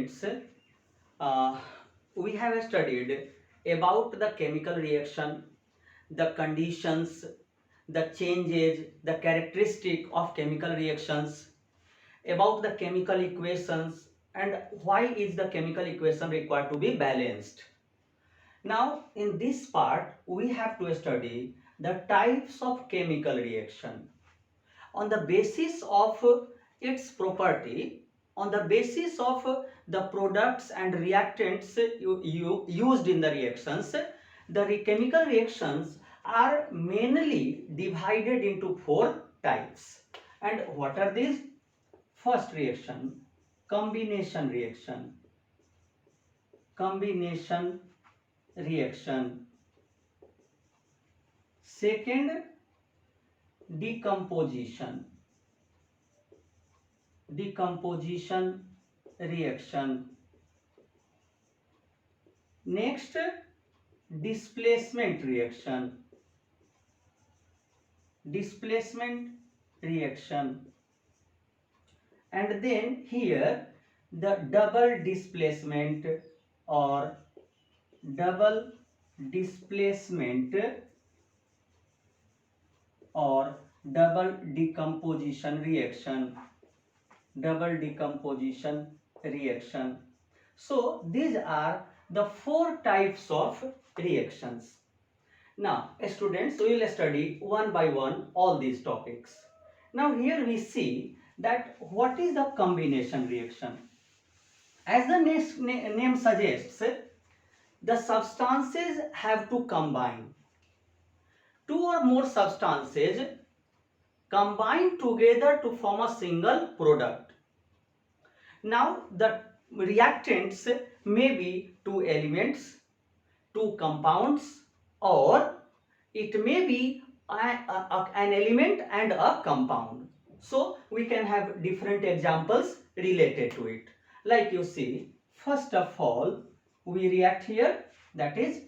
students, uh, we have studied about the chemical reaction, the conditions, the changes, the characteristic of chemical reactions, about the chemical equations, and why is the chemical equation required to be balanced. Now, in this part, we have to study the types of chemical reaction on the basis of its property, on the basis of the products and reactants used in the reactions. The chemical reactions are mainly divided into four types. And what are these? First reaction, combination reaction. Combination reaction. Second, decomposition. Decomposition reaction. Next, displacement reaction. Displacement reaction. And then here the double displacement or double displacement or double decomposition reaction. Double decomposition reaction. So these are the four types of reactions. Now students, we will study one by one all these topics. Now here we see that what is the combination reaction. As the name suggests, the substances have to combine. Two or more substances combine together to form a single product. Now the reactants may be two elements, two compounds, or it may be an element and a compound. So we can have different examples related to it. Like you see, first of all, we react here, that is,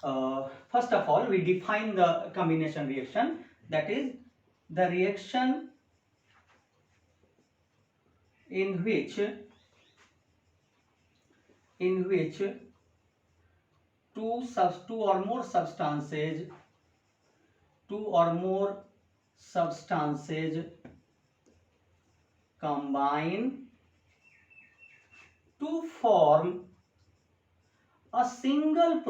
first of all, we define the combination reaction, that is, the reaction in which two or more substances combine to form a single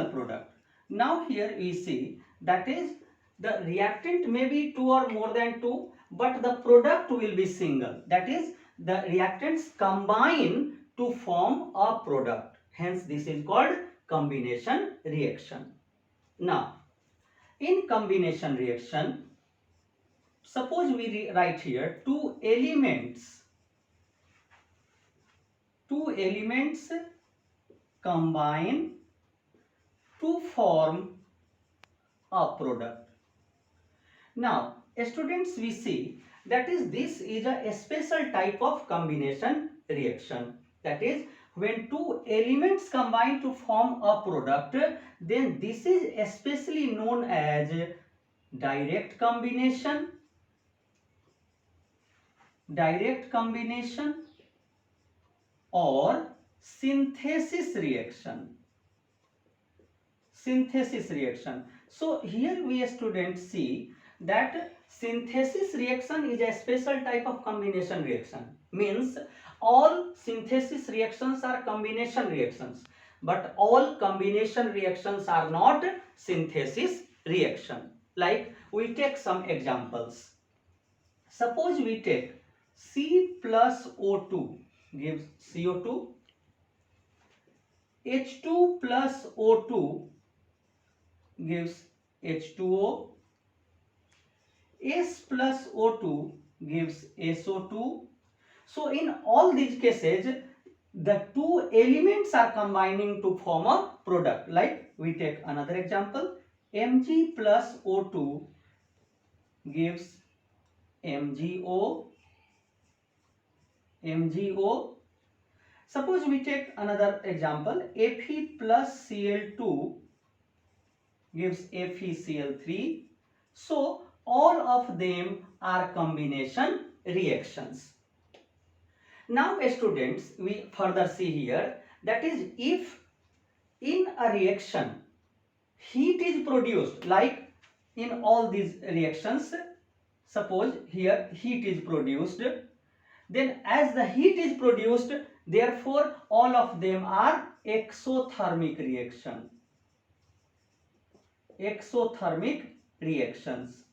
product. Now here we see, that is, the reactant may be two or more than two, but the product will be single. That is, the reactants combine to form a product. Hence this is called combination reaction. Now in combination reaction, suppose we write here two elements combine to form a product. Now students, we see that is, this is a special type of combination reaction. That is, when two elements combine to form a product, then this is especially known as direct combination, or synthesis reaction. So here we students see that synthesis reaction is a special type of combination reaction. Means all synthesis reactions are combination reactions, but all combination reactions are not synthesis reaction. Like we take some examples. Suppose we take C plus O2 gives CO2, H2 plus O2 gives H2O, S plus O2 gives SO2. So in all these cases, the two elements are combining to form a product. Like we take another example, Mg plus O2 gives MgO. Suppose we take another example, Fe plus Cl2 gives FeCl3. So all of them are combination reactions. Now students, we further see here, that is, if in a reaction heat is produced, like in all these reactions, suppose here heat is produced, then as the heat is produced, therefore all of them are exothermic reaction. Exothermic reactions.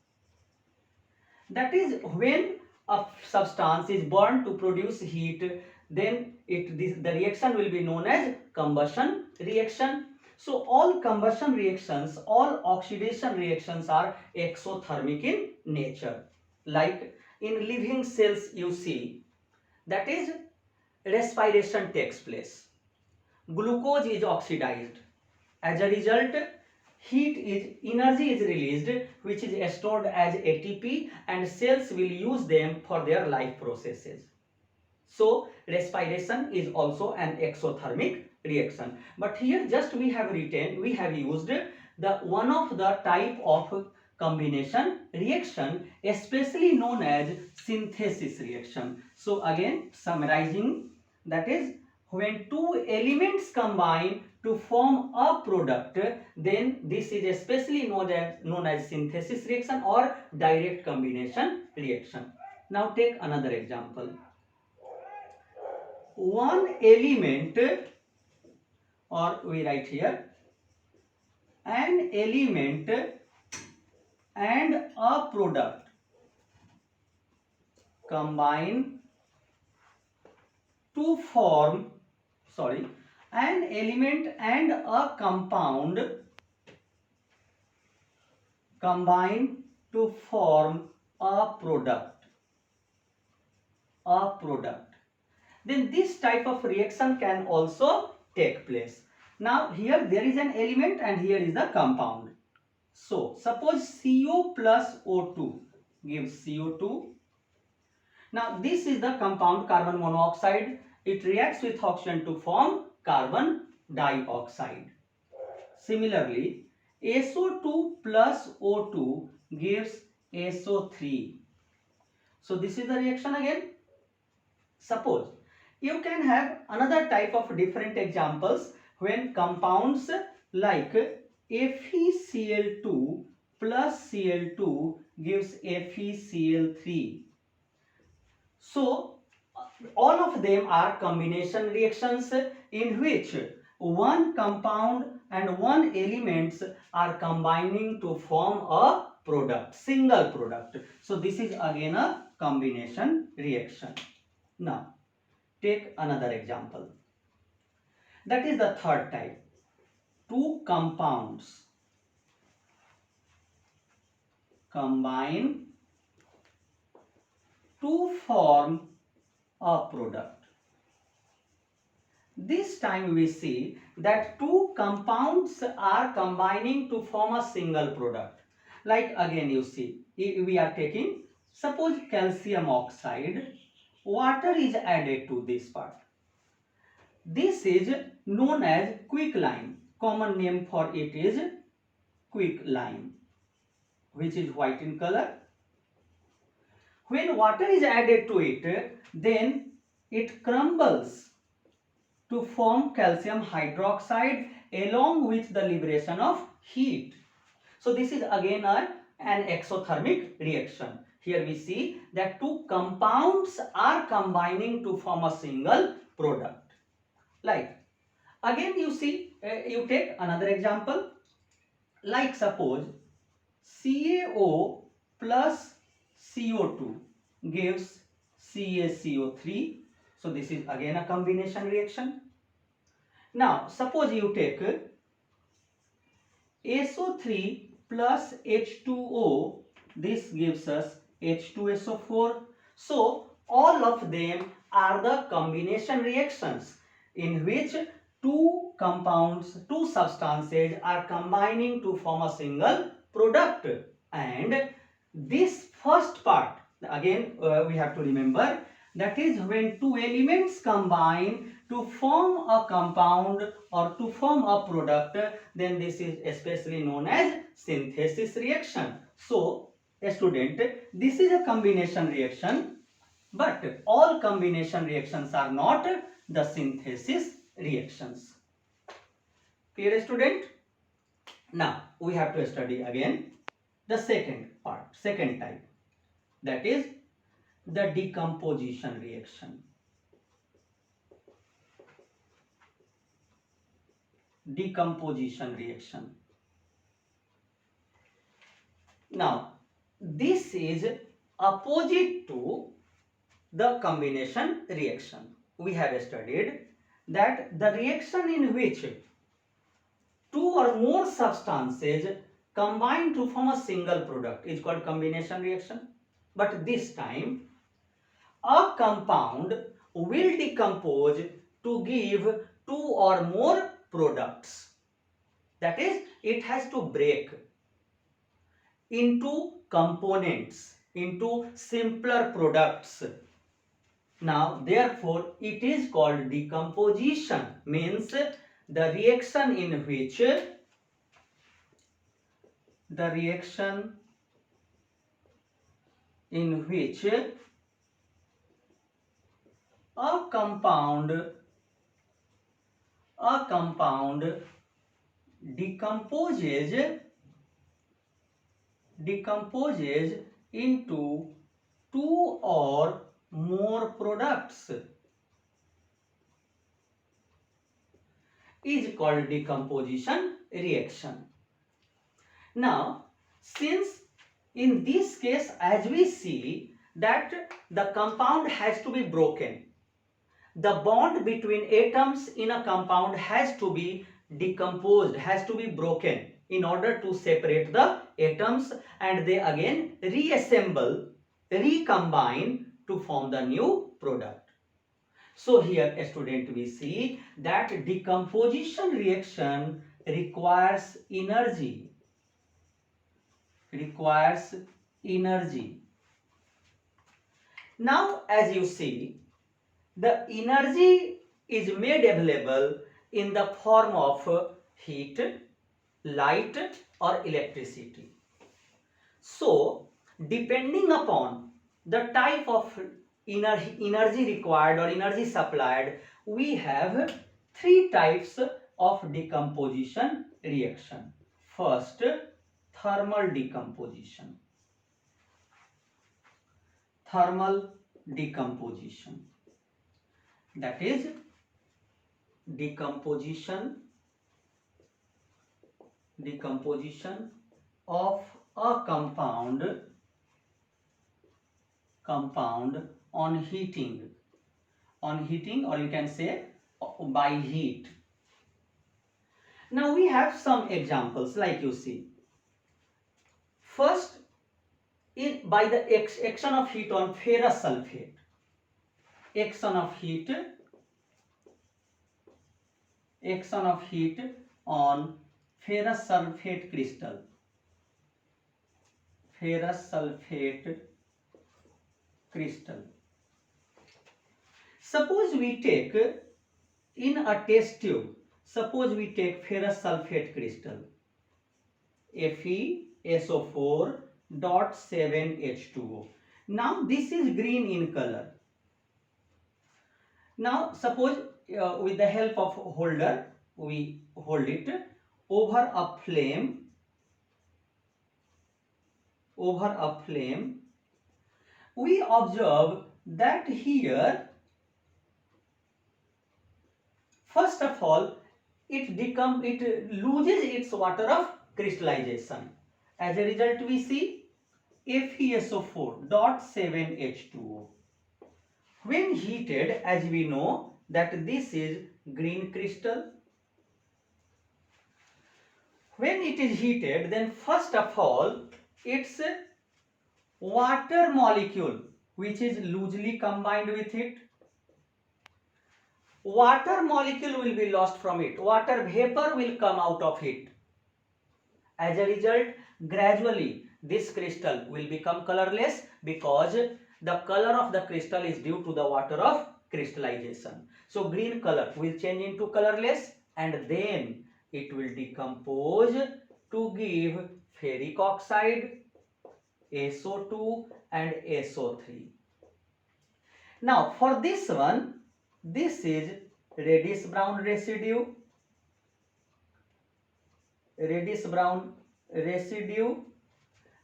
That is, when a substance is burned to produce heat, then the reaction will be known as combustion reaction. So all combustion reactions, all oxidation reactions are exothermic in nature. Like in living cells you see, that is, respiration takes place. Glucose is oxidized. As a result, energy is released, which is stored as ATP, and cells will use them for their life processes. So respiration is also an exothermic reaction. But here just we have used the one of the type of combination reaction, especially known as synthesis reaction. So again, summarizing, that is, when two elements combine to form a product, then this is especially known as synthesis reaction or direct combination reaction. Now take another example. One element, or we write here, an element and a product combine to form, an element and a compound combine to form a product. Then this type of reaction can also take place. Now here there is an element and here is the compound. So suppose CO plus O2 gives CO2. Now this is the compound carbon monoxide. It reacts with oxygen to form carbon dioxide. Similarly, SO2 plus O2 gives SO3. So this is the reaction again. Suppose you can have another type of different examples when compounds like FeCl2 plus Cl2 gives FeCl3. So all of them are combination reactions in which one compound and one elements are combining to form a product, single product. So this is again a combination reaction. Now take another example. That is the third type. Two compounds combine to form a product. This time we see that two compounds are combining to form a single product. Like again you see, we are taking, suppose calcium oxide, water is added to this part. This is known as quicklime. Common name for it is quicklime, which is white in color. When water is added to it, then it crumbles to form calcium hydroxide along with the liberation of heat. So this is again an exothermic reaction. Here we see that two compounds are combining to form a single product. Like again you see, you take another example, like suppose CaO plus CO2 gives CaCO3. So this is again a combination reaction. Now suppose you take SO3 plus H2O, this gives us H2SO4. So all of them are the combination reactions in which two compounds, two substances are combining to form a single product. And this first part, again we have to remember, that is when two elements combine to form a compound or to form a product, then this is especially known as synthesis reaction. So student, this is a combination reaction But all combination reactions are not the synthesis reactions. Clear, student? Now we have to study again the second part, second type, that is the decomposition reaction. Decomposition reaction. Now this is opposite to the combination reaction. We have studied that the reaction in which two or more substances combine to form a single product is called combination reaction. But this time a compound will decompose to give two or more products. That is, it has to break into components, into simpler products. Now, therefore, it is called decomposition, means the reaction in which a compound decomposes into two or more products is called decomposition reaction. Now, since in this case, as we see that the compound has to be broken, the bond between atoms in a compound has to be decomposed, has to be broken in order to separate the atoms, and they again reassemble, recombine to form the new product. So here, student, we see that decomposition reaction requires energy. Now, as you see, the energy is made available in the form of heat, light, or electricity. So, depending upon the type of energy required or energy supplied, we have three types of decomposition reaction. First, thermal decomposition. That is decomposition of a compound on heating, or you can say by heat. Now we have some examples, like you see. First, by the action of heat on ferrous sulfate. Action of heat on ferrous sulfate crystal. Suppose we take in a test tube, suppose we take ferrous sulfate crystal, FeSO4.7H2O. Now this is green in color. Now suppose with the help of holder, we hold it over a flame. We observe that here, first of all, it loses its water of crystallization. As a result, we see FeSO4.7H2O. When heated, as we know that this is green crystal. When it is heated, then first of all, its water molecule, which is loosely combined with it, water molecule will be lost from it. Water vapor will come out of it. As a result, gradually this crystal will become colorless, because the color of the crystal is due to the water of crystallization. So green color will change into colorless, and then it will decompose to give ferric oxide, SO2 and SO3. Now for this one, this is reddish brown residue,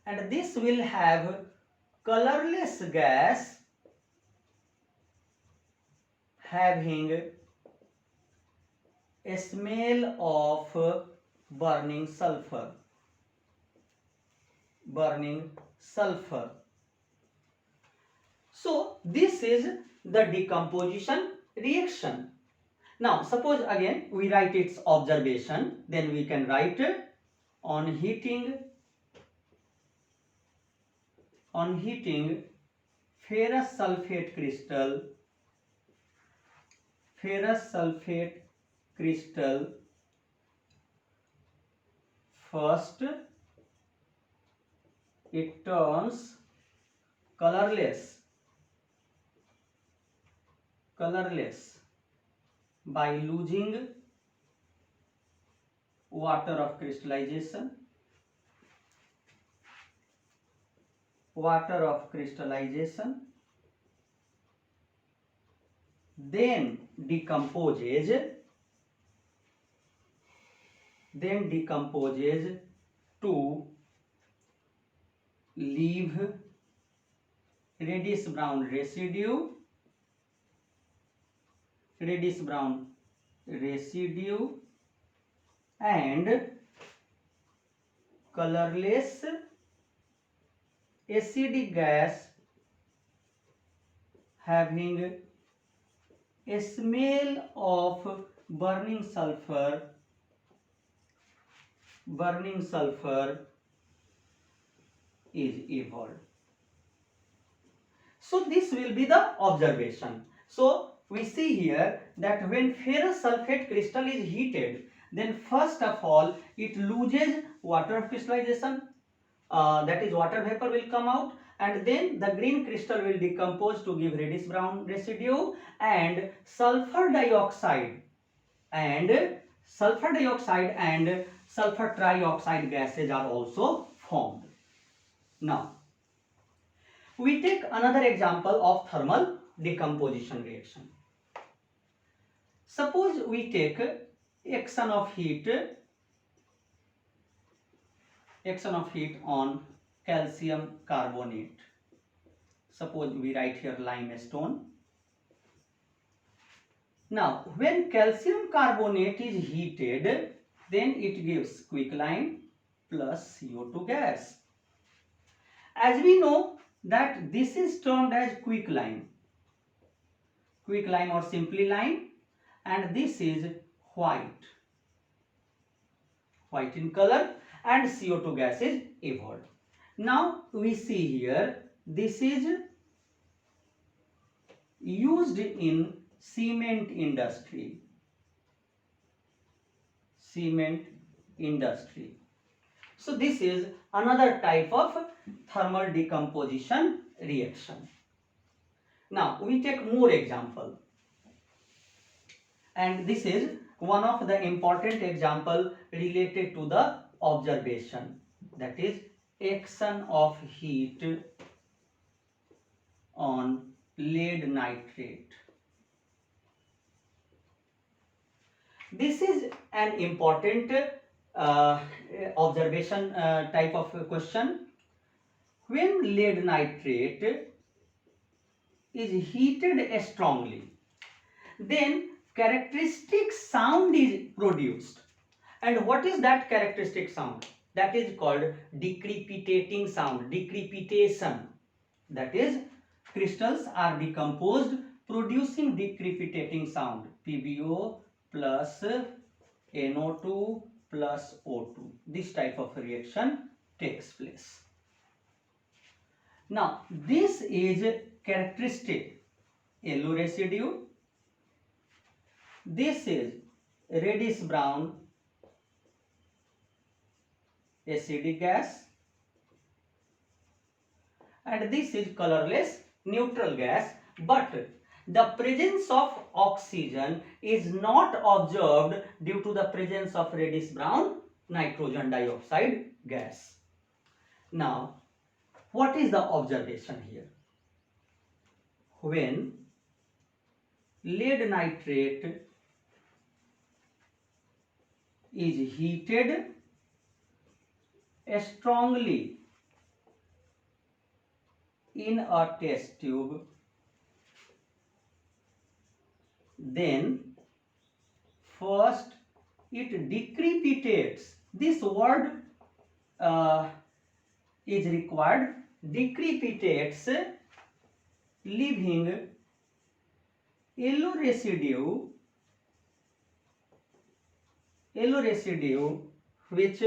and this will have colorless gas having a smell of burning sulfur. So this is the decomposition reaction. Now suppose again we write its observation, then we can write on heating ferrous sulfate crystal first it turns colorless by losing water of crystallization, then decomposes to leave reddish brown residue and colorless acidic gas having a smell of burning sulfur is evolved. So this will be the observation. So we see here that when ferrous sulfate crystal is heated, then first of all it loses water of crystallization, that is water vapor will come out, and then the green crystal will decompose to give reddish brown residue, and sulfur dioxide and sulfur trioxide gases are also formed. Now we take another example of thermal decomposition reaction. Suppose we take action of heat on calcium carbonate. Suppose we write here limestone. Now when calcium carbonate is heated, then it gives quicklime plus CO2 gas. As we know that this is termed as quicklime or simply lime, and this is white in color, and CO2 gas is evolved. Now we see here this is used in cement industry. So this is another type of thermal decomposition reaction. Now we take more example, and this is one of the important example related to the observation, that is action of heat on lead nitrate. This is an important observation type of question. When lead nitrate is heated strongly, then characteristic sound is produced. And what is that characteristic sound? That is called decrepitating sound, decrepitation. That is, crystals are decomposed producing decrepitating sound, PbO plus NO2 plus O2. This type of reaction takes place. Now this is characteristic yellow residue. This is reddish brown acidic gas, and this is colorless neutral gas, but the presence of oxygen is not observed due to the presence of reddish brown nitrogen dioxide gas. Now what is the observation here? When lead nitrate is heated strongly in a test tube, then first it decrepitates. This word is required. Decrepitates, leaving yellow residue which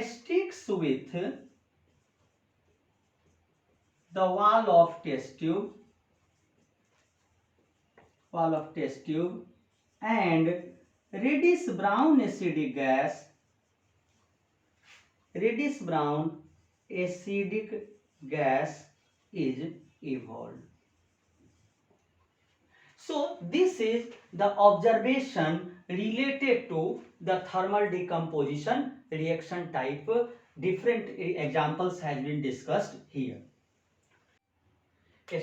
sticks with the wall of test tube and reddish brown acidic gas is evolved. So this is the observation related to the thermal decomposition reaction type. Different examples has been discussed here.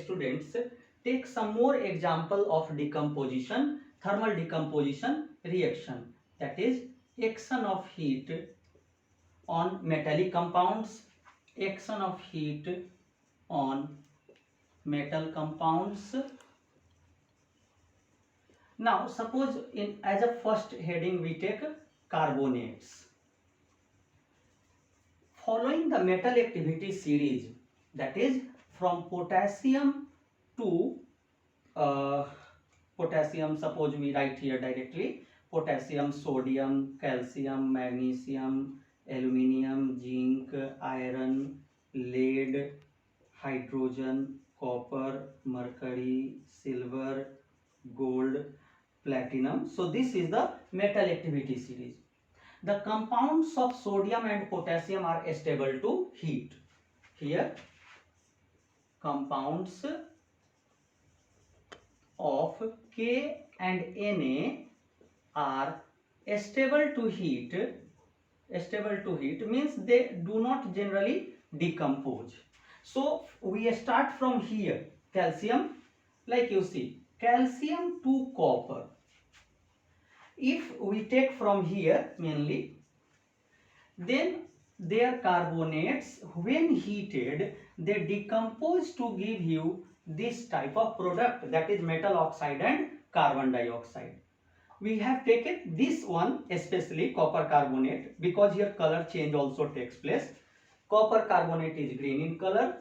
Students, take some more example of thermal decomposition reaction, that is action of heat on metallic compounds, action of heat on metal compounds. Now suppose as a first heading we take carbonates. Following the metal activity series, that is from potassium to potassium, suppose we write here directly potassium, sodium, calcium, magnesium, aluminium, zinc, iron, lead, hydrogen, copper, mercury, silver, gold, platinum. So this is the metal activity series. The compounds of sodium and potassium are stable to heat. Here compounds of K and Na are stable to heat. Stable to heat means they do not generally decompose. So we start from here, calcium, like you see, calcium to copper. If we take from here mainly, then their carbonates, when heated, they decompose to give you this type of product, that is metal oxide and carbon dioxide. We have taken this one, especially copper carbonate, because here color change also takes place. Copper carbonate is green in color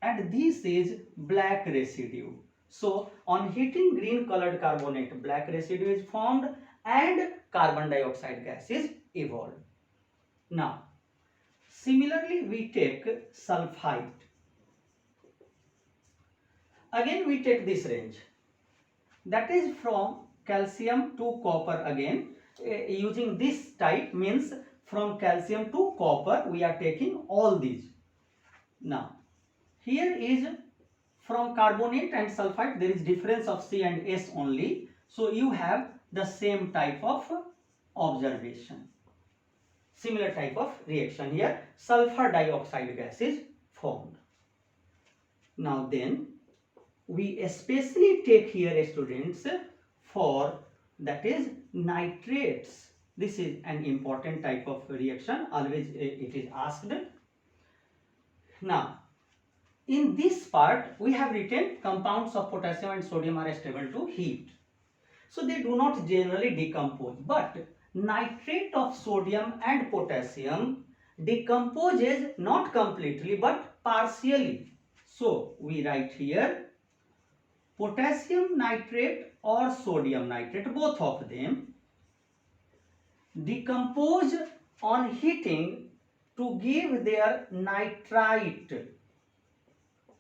and this is black residue. So on heating green colored carbonate, black residue is formed and carbon dioxide gas is evolved. Now similarly we take sulfite. Again we take this range, that is from calcium to copper. Again using this type means from calcium to copper we are taking all these. Now here is from carbonate and sulfite, there is difference of C and S only, so you have the same type of observation, similar type of reaction. Here sulfur dioxide gas is formed. Now then we especially take here, students, for that is nitrates. This is an important type of reaction, always it is asked. Now in this part we have written compounds of potassium and sodium are stable to heat, so they do not generally decompose, but nitrate of sodium and potassium decomposes not completely but partially. So we write here potassium nitrate or sodium nitrate, both of them decompose on heating to give their nitrite,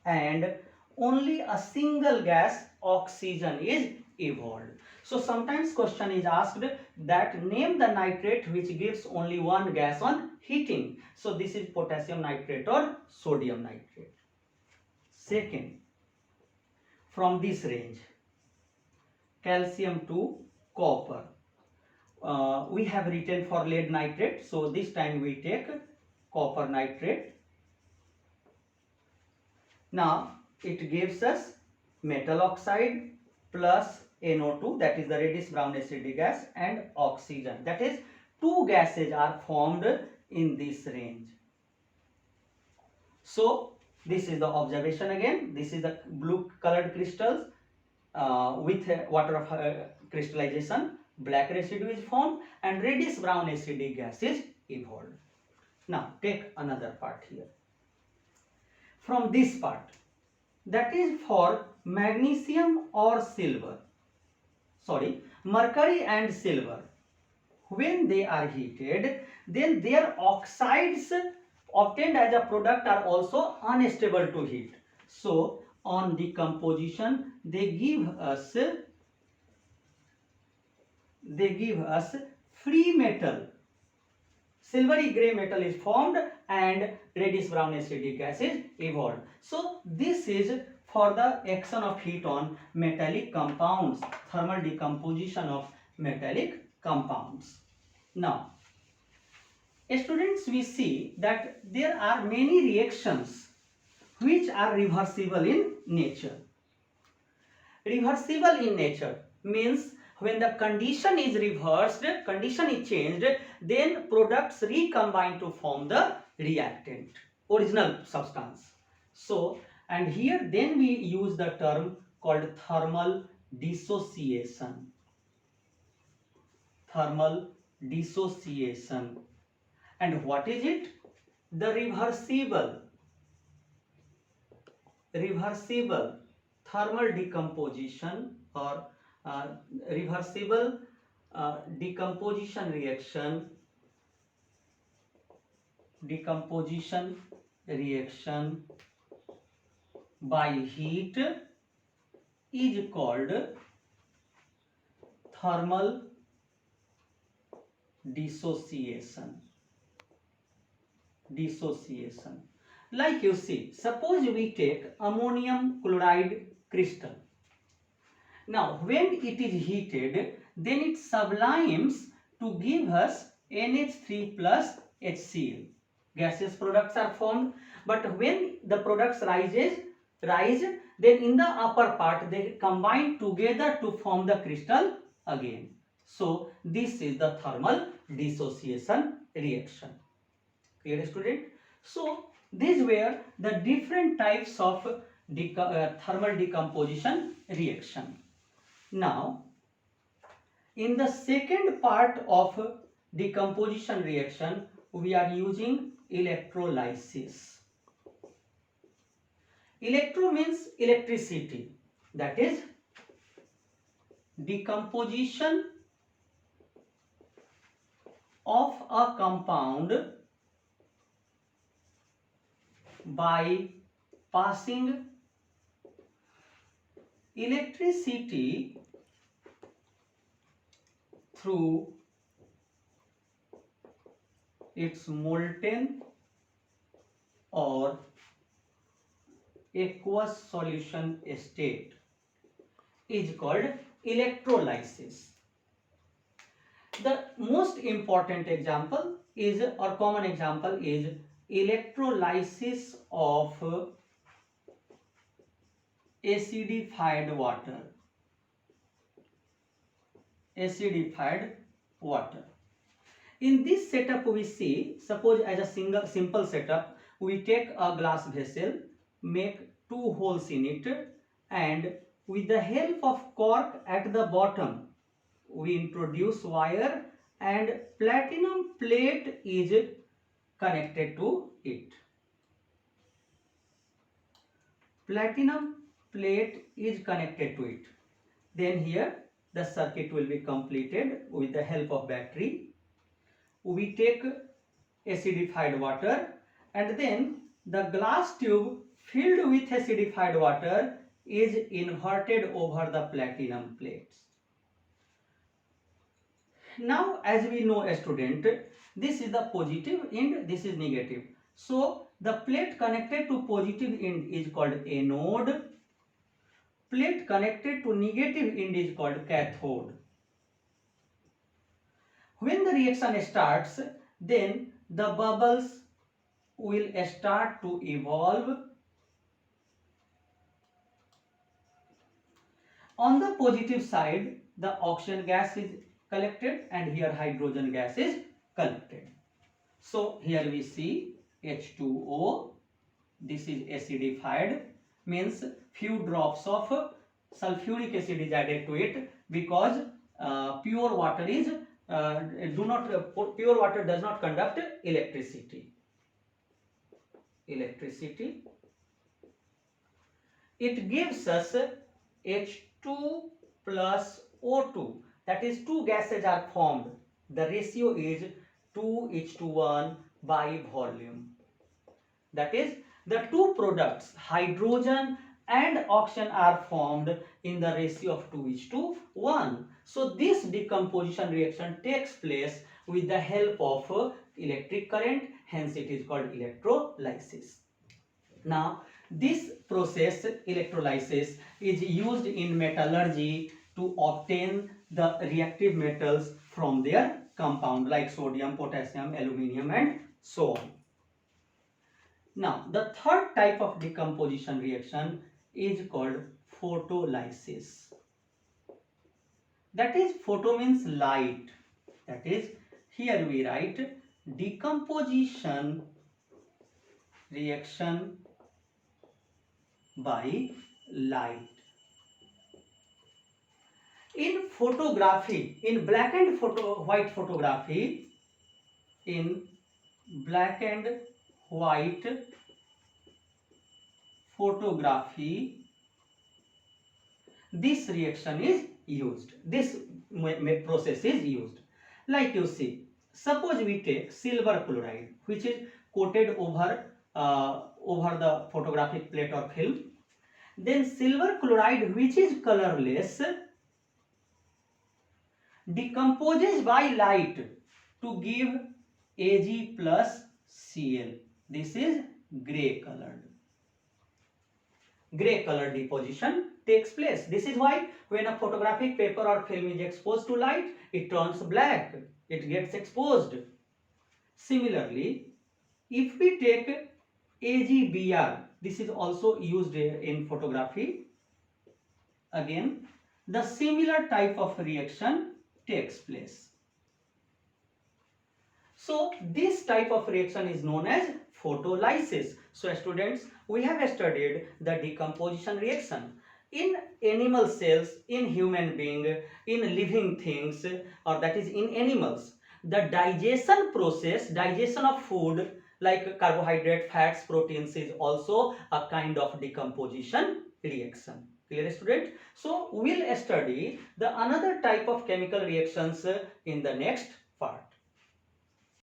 and only a single gas, oxygen, is evolved. So sometimes question is asked that name the nitrate which gives only one gas on heating. So this is potassium nitrate or sodium nitrate. Second, from this range, calcium to copper, we have written for lead nitrate, so this time we take copper nitrate. Now it gives us metal oxide plus NO2, that is the reddish brown acidic gas, and oxygen, that is two gases are formed in this range. So this is the observation again. This is the blue colored crystals with water of crystallization. Black residue is formed and reddish brown acidic gas is evolved. Now take another part here. From this part, that is for magnesium or silver, sorry, mercury and silver. When they are heated, then their oxides obtained as a product are also unstable to heat. So on decomposition, they give us free metal. Silvery gray metal is formed and reddish brown acidic gas is evolved. So this is for the action of heat on metallic compounds, thermal decomposition of metallic compounds. Now, students, we see that there are many reactions which are reversible in nature. Reversible in nature means when the condition is reversed, condition is changed, then products recombine to form the reactant, original substance. So, and here then we use the term called thermal dissociation. Thermal dissociation. And what is it? The reversible thermal decomposition or reversible decomposition reaction by heat is called thermal dissociation. Like you see, suppose we take ammonium chloride crystal. Now when it is heated, then it sublimes to give us NH3 plus HCl. Gaseous products are formed, but when the products rise, then in the upper part they combine together to form the crystal again. So this is the thermal dissociation reaction. Clear, student? So these were the different types of thermal decomposition reaction. Now, in the second part of decomposition reaction, we are using electrolysis. Electro means electricity, that is decomposition of a compound by passing electricity through its molten or aqueous solution state is called electrolysis. The most important example is, or common example is, electrolysis of acidified water. In this setup we see, suppose as a simple setup, we take a glass vessel, make two holes in it, and with the help of cork at the bottom, we introduce wire and platinum plate is connected to it. Platinum plate is connected to it. Then here the circuit will be completed with the help of battery. We take acidified water and then the glass tube filled with acidified water is inverted over the platinum plates. Now as we know, a student, this is the positive end, this is negative. So the plate connected to positive end is called anode. Plate connected to negative end is called cathode. When the reaction starts, then the bubbles will start to evolve On the positive side, the oxygen gas is collected and here hydrogen gas is collected. So here we see H2O, this is acidified, means few drops of sulfuric acid is added to it, because pure water is pure water does not conduct electricity. It gives us H2 plus O2, that is two gases are formed. The ratio is 2:1 by volume. That is, the two products hydrogen and oxygen are formed in the ratio of 2:1. So this decomposition reaction takes place with the help of electric current, hence it is called electrolysis. Now this process, electrolysis, is used in metallurgy to obtain the reactive metals from their compound like sodium, potassium, aluminium and so on. Now the third type of decomposition reaction is called photolysis. That is, photo means light. That is, here we write decomposition reaction by light. In photography, in black and white photography, this reaction is used, this process is used. Like you see, suppose we take silver chloride, which is coated over the photographic plate or film. Then silver chloride, which is colorless, decomposes by light to give Ag plus Cl. This is grey colored. Grey color deposition takes place. This is why when a photographic paper or film is exposed to light, it turns black. It gets exposed. Similarly, if we take AgBr, this is also used in photography. Again, the similar type of reaction takes place. So this type of reaction is known as photolysis. So students, we have studied the decomposition reaction in animal cells, in human being, in living things, or that is in animals. The digestion process, digestion of food like carbohydrate, fats, proteins is also a kind of decomposition reaction. Clear, student? So we will study the another type of chemical reactions in the next part.